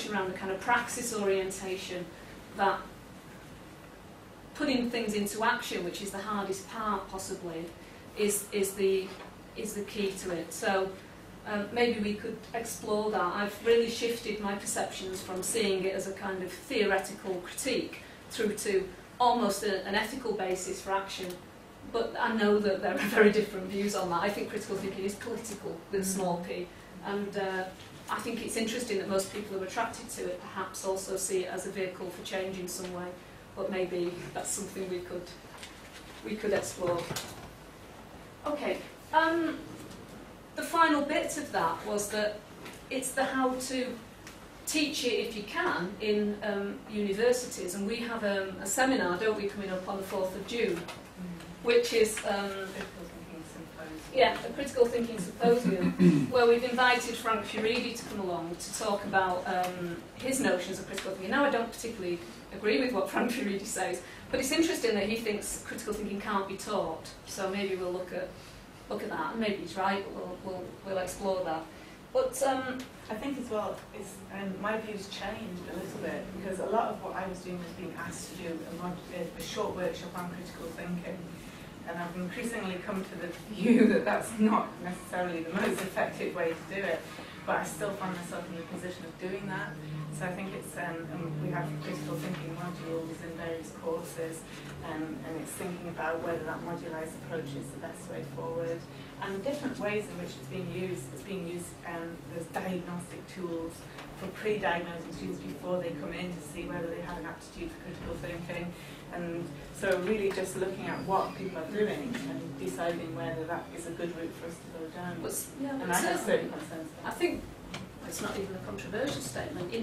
around the kind of praxis orientation, that putting things into action, which is the hardest part possibly, is the key to it. So maybe we could explore that. I've really shifted my perceptions from seeing it as a kind of theoretical critique through to almost an ethical basis for action. But I know that there are very different views on that. I think critical thinking is political with small p, and I think it's interesting that most people who are attracted to it perhaps also see it as a vehicle for change in some way. But maybe that's something we could explore. Okay. The final bit of that was that it's the how to teach it if you can in universities, and we have a seminar, don't we, coming up on the 4th of June, which is a critical thinking symposium, where we've invited Frank Furedi to come along to talk about his notions of critical thinking. Now, I don't particularly agree with what Frank Furedi says, but it's interesting that he thinks critical thinking can't be taught. So maybe we'll look at that, and maybe he's right, but we'll explore that. But I think as well, my views changed a little bit, because a lot of what I was doing was being asked to do a short workshop on critical thinking, and I've increasingly come to the view that that's not necessarily the most effective way to do it, but I still find myself in the position of doing that. So I think it's, we have critical thinking modules in various courses, and it's thinking about whether that modularized approach is the best way forward, and different ways in which it's being used. It's being used as diagnostic tools for pre-diagnosing students before they come in to see whether they have an aptitude for critical thinking. And so really just looking at what people are doing and deciding whether that is a good route for us to go down. But, yeah, and I have certain concerns. I think it's not even a controversial statement.